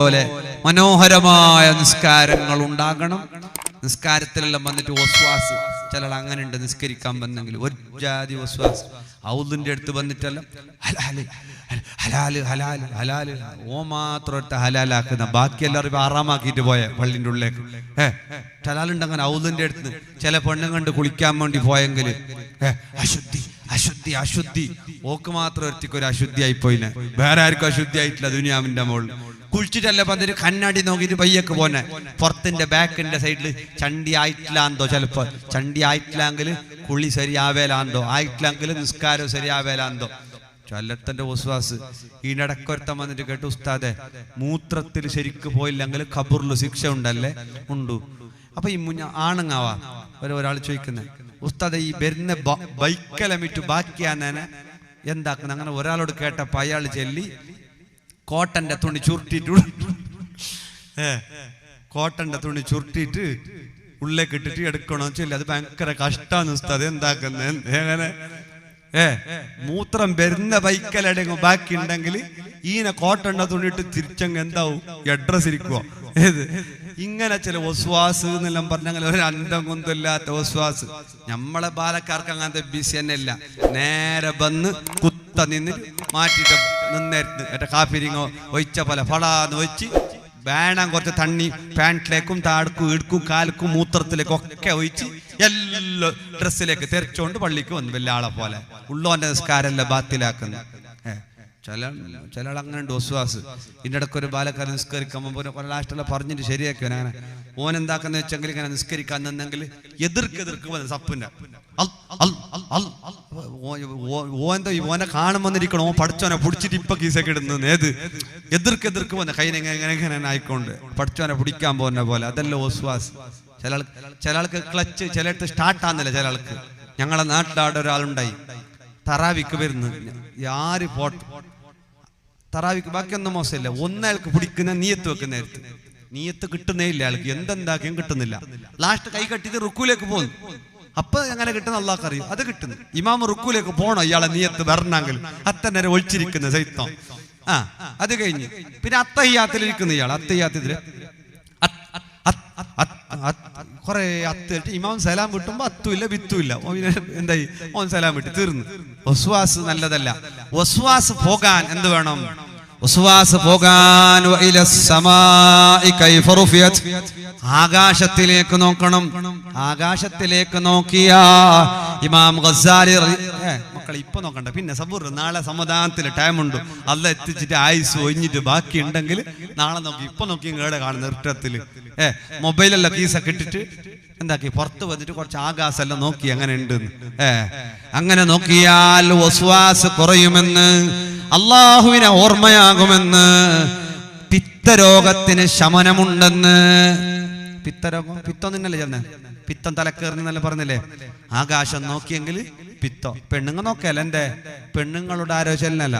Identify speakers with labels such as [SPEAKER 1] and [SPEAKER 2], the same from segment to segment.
[SPEAKER 1] പോലെ മനോഹരമായ നിസ്കാരങ്ങൾ ഉണ്ടാകണം. നിസ്കാരത്തിലെല്ലാം വന്നിട്ട് വസ്വാസ്, ചിലർ അങ്ങനെ ഉണ്ട്, നിസ്കരിക്കാൻ വന്നെങ്കിൽ ഒരു ജാതി വസ്വാസ്. ഔദിന്റെ അടുത്ത് വന്നിട്ടല്ല ഹലാല് ഹലാല് ഹലാല് ഹലാല്, ഓ മാത്രം എടുത്ത ഹലാലാക്കുന്ന, ബാക്കി എല്ലാവരും ആറാമാക്കിയിട്ട് പോയ പള്ളിൻ്റെ ഉള്ളിലേക്ക്. ഹലാലുണ്ട് അങ്ങനെ ഔദിന്റെ അടുത്ത്. ചില പെണ്ണും കണ്ട് കുളിക്കാൻ വേണ്ടി പോയെങ്കിൽ അശുദ്ധി അശുദ്ധി അശുദ്ധി, ഓക്ക് മാത്രം ഒരുത്തിക്കൊരു അശുദ്ധി ആയിപ്പോയിനെ, വേറെ ആർക്കും അശുദ്ധി ആയിട്ടില്ല ദുനിയാവിന്റെ മുകളിൽ. കുളിച്ചിട്ടല്ല പന്തിന് കണ്ണാടി നോക്കിയിട്ട് പയ്യൊക്കെ പോന്നെ, പുറത്തിന്റെ ബാക്കിന്റെ സൈഡിൽ ചണ്ടി ആയിട്ടില്ലാന്തോ, ചിലപ്പോ ചണ്ടി ആയിട്ടില്ലെങ്കിൽ കുളി ശരിയാവേലാന്തോ, ആയിട്ടില്ലെങ്കിൽ നിസ്കാരം ശരിയാവേലാന്തോ. ചൊല്ലത്തിന്റെ വിശ്വാസ്. ഈയിടക്കൊരുത്തം വന്നിട്ട് കേട്ടു, ഉസ്താദെ മൂത്രത്തിൽ ശരിക്ക് പോയില്ലെങ്കിൽ ഖബറിൽ ശിക്ഷ ഉണ്ടല്ലേ? ഉണ്ടു. അപ്പൊ ഈ ആണുങ്ങാവാ ഒരാൾ ചോദിക്കുന്നത്, ഉസ്താദെ ഈ വരുന്ന ബൈക്കലമിറ്റ് ബാക്കിയാന്നെ എന്താക്കുന്ന? അങ്ങനെ ഒരാളോട് കേട്ടപ്പോ അയാൾ ചെല്ലി കോട്ടന്റെ തുണി ചുരുട്ടിട്ട്, കോട്ടന്റെ തുണി ചുരുട്ടിട്ട് ഉള്ളിലേക്ക് ഇട്ടിട്ട് എടുക്കണമെന്ന് ചൊല്ലി. അത് ഭയങ്കര കഷ്ടാന്ന് ഉസ്താദ്, എന്താക്കുന്നത്? എങ്ങനെ മൂത്രം വരുന്ന ബൈക്കലടങ്ങ് ബാക്കി ഉണ്ടെങ്കിൽ ഈനെ കോട്ടണ്ട തുണിയിട്ട് തിരിച്ചങ്ങ് എന്താവും? അഡ്രസ് ഇരിക്കുവോ? ഏത് ഇങ്ങനെ ചില വസ്വാസ് എന്നെല്ലാം പറഞ്ഞാൽ ഒരു അന്തം കൊന്തല്ലാത്ത വസ്വാസ്. നമ്മളെ ബാലക്കാർക്ക് അങ്ങനത്തെ ബിസി തന്നെ ഇല്ല. നേരെ വന്ന് കുത്ത നിന്ന് മാറ്റിട്ട് നിന്നേരുന്ന് മറ്റേ കാപ്പിരിങ്ങോ ഒഴിച്ച പോലെ ഫടാന്ന് ഒഴിച്ച് വേണം കുറച്ച് തണ്ണി പാൻറ്റിലേക്കും താഴക്കും ഇടുക്കും കാൽക്കും മൂത്രത്തിലേക്കും ഒക്കെ ഒഴിച്ച് എല്ലാ ഡ്രസ്സിലേക്ക് തെരച്ചോണ്ട് പള്ളിക്ക് വന്നു. വലിയ ആളെ പോലെ ഉള്ളോന്റെ നിസ്കാരമല്ല ബാത്തിലാക്കുന്നു. ചില അങ്ങനെ ഉണ്ട് വസ്വാസ്. ഇതിൻ്റെ ഇടയ്ക്ക് ഒരു ബാലക്കാരൻ നിസ്കരിക്കുമ്പോൾ ലാസ്റ്റെല്ലാം പറഞ്ഞിട്ട് ശരിയാക്കി. അങ്ങനെ ഓൻ എന്താക്കുന്ന വെച്ചെങ്കിൽ ഇങ്ങനെ നിസ്കരിക്കാൻ നിന്നെങ്കിൽ എതിർക്ക് വന്ന് സപ്പിന്റെ ഓന്റെ ഓനെ കാണുമെന്നിരിക്കണം. ഓൻ പഠിച്ചോനെ പിടിച്ചിട്ട് ഇപ്പൊ കീസൊക്കെ ഇടുന്നത്. ഏത് എതിർക്ക് വന്ന് കൈനെങ്ങനെ ആയിക്കൊണ്ട് പഠിച്ചോനെ പിടിക്കാൻ പോകുന്ന പോലെ. അതല്ല വസ്വാസ്. ചില ആൾക്ക് ക്ലച്ച് ചിലയിടത്ത് സ്റ്റാർട്ടാകുന്നില്ല. ചില ആൾക്ക് ഞങ്ങളെ നാട്ടിലാടെ ഒരാളുണ്ടായി, തറാവിക്ക് വരുന്നു. ആര് തറാവിക്ക് ബാക്കിയൊന്നും മോശമില്ല. ഒന്നയാൾക്ക് പിടിക്കുന്ന നീയത്ത് വെക്കുന്ന നേരത്ത് നീയത്ത് കിട്ടുന്നേ ഇല്ല. ആൾക്ക് എന്തെന്താക്കിയും കിട്ടുന്നില്ല. ലാസ്റ്റ് കൈ കട്ടിട്ട് റുക്കൂലേക്ക് പോകുന്നു. അപ്പൊ എങ്ങനെ കിട്ടുന്ന അള്ളാഹ് അറിയും. അത് കിട്ടുന്നു. ഇമാമ റുക്കൂലേക്ക് പോണോ ഇയാളെ നീയത്ത് വരണമെങ്കിൽ അത്തന്നെ ഒഴിച്ചിരിക്കുന്ന സൈത്തം. അത് കഴിഞ്ഞ് പിന്നെ അത്തയ്യാത്തിലിരിക്കുന്ന ഇയാൾ അത്തയ്യാത്തില് കുറെ അത്തിട്ട് ഇമാം സലാം വിട്ടുമ്പോ അത്തുമില്ല വിത്തുമില്ല. എന്തായി? ഓൻ സലാം വിട്ട് തീർന്നു. വസ്വാസ് നല്ലതല്ല. വസ്വാസ് പോകാൻ എന്ത് വേണം? വസ്വാസ് പോകാൻ ആകാശത്തിലേക്ക് നോക്കണം. ആകാശത്തിലേക്ക് നോക്കിയാ ഇമാം ഗസാലി മക്കളെ ഇപ്പൊ നോക്കണ്ട, പിന്നെ സബൂർ നാളെ സമാധാനത്തിൽ ടൈമുണ്ട്. അല്ല എത്തിച്ചിട്ട് ആയുസ് ഒഴിഞ്ഞിട്ട് ബാക്കി ഉണ്ടെങ്കിൽ നാളെ നോക്കി. ഇപ്പൊ നോക്കി കേടെ കാണുന്ന ഇഷ്ടത്തില് മൊബൈലെല്ലാം കീസൊക്കെ ഇട്ടിട്ട് എന്താക്കി പുറത്ത് വന്നിട്ട് കുറച്ച് ആകാശമെല്ലാം നോക്കി അങ്ങനെ ഉണ്ട്. അങ്ങനെ നോക്കിയാൽ വസ്വാസ് കുറയുമെന്ന്, അള്ളാഹുവിനെ ഓർമ്മയാകുമെന്ന്, പിത്തരോഗത്തിന് ശമനമുണ്ടെന്ന്. പിത്തരോഗം പിത്തം നിന്നല്ലേ ചെന്നെ, പിത്തം തലക്കേറിനെന്നല്ലേ പറഞ്ഞില്ലേ? ആകാശം നോക്കിയെങ്കിൽ പിത്തം. പെണ്ണുങ്ങൾ നോക്കിയല്ല, എന്റെ പെണ്ണുങ്ങളുടെ ആരോചനല്ല.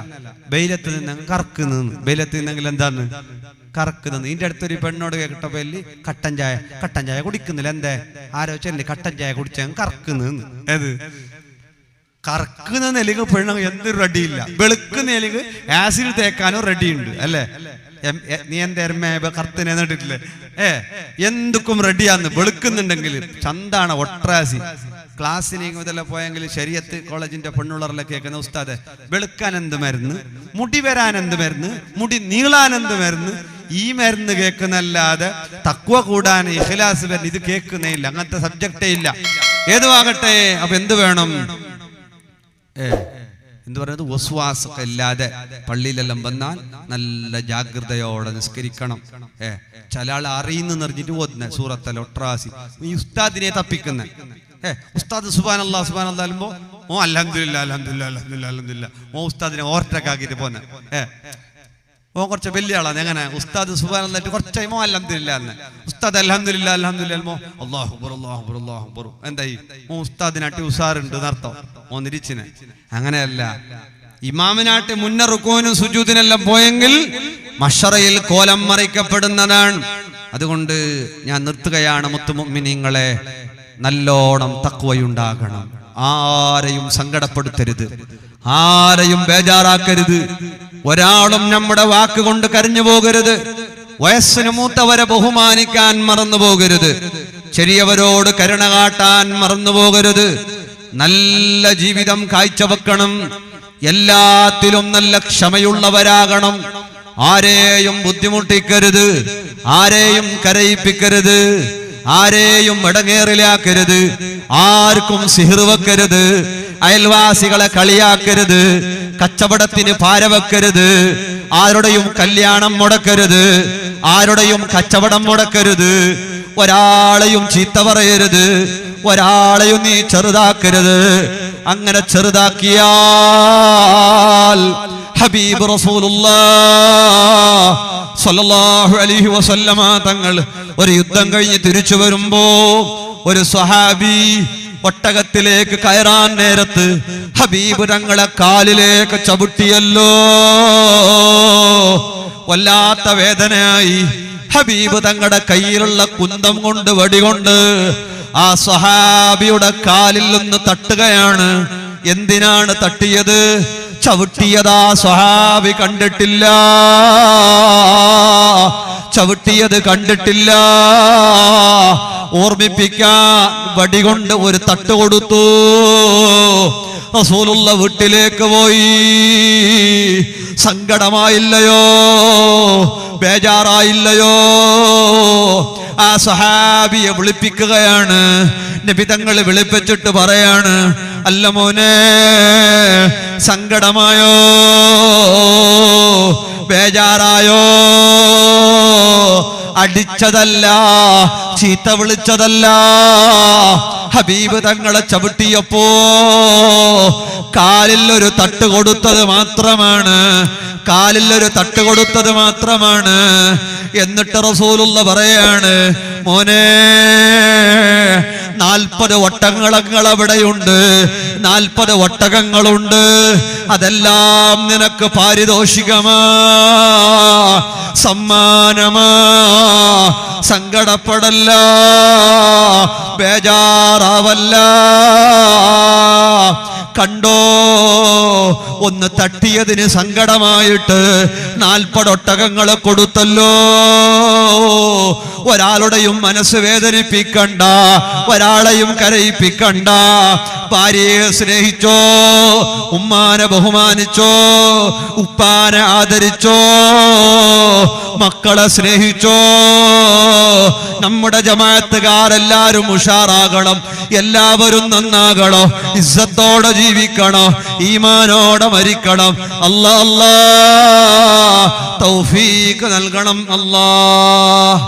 [SPEAKER 1] വെയിലത്ത് നിന്ന് കറക്ക് നിന്ന്, വെയിലത്ത് നിന്നെങ്കിൽ എന്താണ് കറക്ക് നിന്ന്. ഇതിന്റെ അടുത്തൊരു പെണ്ണോട് കേട്ട പേരില് കട്ടൻ ചായ കുടിക്കുന്നില്ല. എന്തേ ആരോചന? കട്ടൻ ചായ കുടിച്ച കറക്ക് നിന്ന്. ഏത് കറക്കുന്ന നിലക്ക് പെണ്ണുങ്ങൾ എന്തൊരു റെഡിയില്ല. വെളുക്കുന്നില്ലെങ്കിൽ ആസിഡ് തേക്കാനും റെഡിയുണ്ട് അല്ലേ? നീ എന്റെ എരുമ കറുത്തിനെ നേടിട്ടില്ലേ? എന്തൊക്കും റെഡിയാന്ന്. വെളുക്കുന്നുണ്ടെങ്കിൽ ചന്താണ് ഒട്രാസി. ക്ലാസ്സിന് ഇതെല്ലാം പോയെങ്കിൽ ശരീഅത്ത് കോളേജിന്റെ പെണ്ണുള്ളവരെല്ലാം കേൾക്കുന്ന, ഉസ്താദെ വെളുക്കാൻ എന്ത് മരുന്ന്, മുടി വരാൻ എന്ത് മരുന്ന്, മുടി നീളാൻ എന്ത് മരുന്ന്, ഈ മരുന്ന് കേൾക്കുന്നല്ലാതെ തഖ്വ കൂടാൻ ഇഖ്ലാസ് വരാൻ ഇത് കേൾക്കുന്നേ ഇല്ല. അങ്ങനത്തെ സബ്ജക്റ്റേ ഇല്ല. ഏതുവാകട്ടെ. അപ്പൊ എന്ത് വേണം? എന്ത് പറയുന്നത്? വസ്വാസൊക്കെ ഇല്ലാതെ പള്ളിയിലെല്ലാം വന്നാൽ നല്ല ജാഗ്രതയോടെ നിസ്കരിക്കണം. ചില ആൾ അറിയുന്നു നിറഞ്ഞിട്ട് ഓതുന്ന സൂറത്തല്ല ഒട്രാസി. ഈ ഉസ്താദിനെ തപ്പിക്കുന്ന ഉസ്താദ് സുബ്ഹാനല്ലാഹ് സുബ്ഹാനല്ലാഹ് അല്ലുമ്പോ ഓ അൽഹംദുലില്ലാഹ് അൽഹംദുലില്ലാഹ് അൽഹംദുലില്ലാഹ് അൽഹംദുലില്ലാഹ് ഓ ഉസ്താദിനെ ഓവർടേക്കാക്കിട്ട് പോന്നെ. ഓ കുറച്ച് വലിയ ആളാണ്. എങ്ങനെ? ഉസ്താദ് സുബ്ഹാനല്ലാഹ് കുറച്ച് മോ അൽഹംദുലില്ലാഹ് എന്ന്. ഉസ്താദ് അൽഹംദുലില്ലാഹ് അൽഹംദുലില്ലാഹ് മോ അല്ലാഹു അക്ബർ അല്ലാഹു അക്ബർ അല്ലാഹു അക്ബർ. എന്തായി? ഓ ഉസ്താദിനാട്ടി ഉസാറുണ്ട് എന്നർത്ഥം. ഓ നിരിച്ചിനെ. അങ്ങനെയല്ല. ഇമാമിനാട്ടി മുന്നേ റുക്കൂനും സുജൂദിനെല്ലാം പോയെങ്കിൽ മഹ്ശറയിൽ കോലം മറിക്കപ്പെടുന്നതാണ്. അതുകൊണ്ട് ഞാൻ നിർത്തുകയാണ്. മുത്തുമുഅ്മിനീങ്ങളെ, നല്ലോണം തഖ്വയുണ്ടാകണം. ആരെയും സങ്കടപ്പെടുത്തരുത്, ആരെയും ബേജാറാക്കരുത്. ഒരാളും നമ്മുടെ വാക്കുകൊണ്ട് കരഞ്ഞു പോകരുത്. വയസ്സിന് മൂത്തവരെ ബഹുമാനിക്കാൻ മറന്നു പോകരുത്. ചെറിയവരോട് കരുണ കാട്ടാൻ മറന്നു പോകരുത്. നല്ല ജീവിതം കാഴ്ചവെക്കണം. എല്ലാത്തിലും നല്ല ക്ഷമയുള്ളവരാകണം. ആരെയും ബുദ്ധിമുട്ടിക്കരുത്, ആരെയും കരയിപ്പിക്കരുത്, ആരെയും ഇടങ്ങേറിലാക്കരുത്, ആർക്കും സിഹ്ർ വെക്കരുത്, അയൽവാസികളെ കളിയാക്കരുത്, കച്ചവടത്തിന് ഭാരവെക്കരുത്, ആരുടെയും കല്യാണം മുടക്കരുത്, ആരുടെയും കച്ചവടം മുടക്കരുത്, ഒരാളെയും ചീത്ത പറയരുത്, ഒരാളെയും നീ ചെറുതാക്കരുത്. അങ്ങനെ ചെറുതാക്കിയാൽ ഹബീബ് റസൂലുള്ളാഹ് സ്വല്ലല്ലാഹു അലൈഹി വസല്ലമ തങ്ങൾ ഒരു യുദ്ധം കഴിഞ്ഞ് തിരിച്ചു വരുമ്പോ ഒരു സ്വഹാബി ഒട്ടകത്തിലേക്ക് കയറാൻ നേരത്ത് ഹബീബ് തങ്ങളെ കാലിലേക്ക് ചവിട്ടിയല്ലോ. വല്ലാത്ത വേദനയായി. ഹബീബ് തങ്ങളുടെ കയ്യിലുള്ള കുന്തം കൊണ്ട് വടികൊണ്ട് ആ സ്വഹാബിയുടെ കാലിൽ നിന്ന് തട്ടുകയാണ്. എന്തിനാണ് തട്ടിയത്? ചവിട്ടിയതാ സ്വഹാബി കണ്ടിട്ടില്ല, ചവിട്ടിയത് കണ്ടിട്ടില്ല. ഓർമ്മിപ്പിക്കാൻ വടികൊണ്ട് ഒരു തട്ട് കൊടുത്തു. റസൂലുള്ള വീട്ടിലേക്ക് പോയി. സങ്കടമായില്ലയോ? ബേജാറായില്ലയോ? ആ സഹാബിയെ വിളിപ്പിക്കുകയാണ്. നബി തങ്ങൾ വിളിപ്പിച്ചിട്ട് പറയാണ്, അല്ല മോനെ, സങ്കടമായോ? ബേജാറായോ? അടിച്ചതല്ല, ചീത്ത വിളിച്ചതല്ല. ഹബീബ് തങ്ങളെ ചവിട്ടിയപ്പോ കാലിൽ ഒരു തട്ട് കൊടുത്തത് മാത്രമാണ്, കാലിൽ ഒരു തട്ട് കൊടുത്തത് മാത്രമാണ്. എന്നിട്ട് റസൂലുള്ള പറയാണ്, മോനെ, 40 ഒട്ടകങ്ങൾ അവിടെയുണ്ട്, 40 ഒട്ടകങ്ങളുണ്ട്. അതെല്ലാം നിനക്ക് പാരിതോഷികമാ, സമ്മാനമാ. സങ്കടപ്പെടല്ല, ബേജാറാവല്ല. കണ്ടോ, ഒന്ന് തട്ടിയതിന് സങ്കടമായിട്ട് 40 ഒട്ടകങ്ങളെ കൊടുത്തല്ലോ. ഒരാളുടെയും മനസ്സ് വേദനിപ്പിക്കണ്ട, ഒരാളെയും കരയിപ്പിക്കണ്ട. ഭാര്യയെ സ്നേഹിച്ചോ, ഉമ്മാനെ ബഹുമാനിച്ചോ, ഉപ്പാനെ ആദരിച്ചോ, മക്കളെ സ്നേഹിച്ചോ. നമ്മുടെ ജമാഅത്തുകാരെല്ലാരും ഉഷാറാകണം, എല്ലാവരും നന്നാകണം, ഇസ്സത്തോടെ ജീവിക്കണം, ഈമാനോടെ മരിക്കണം. അല്ലാഹ് തൗഫീഖ് നൽകണം. അല്ലാഹ്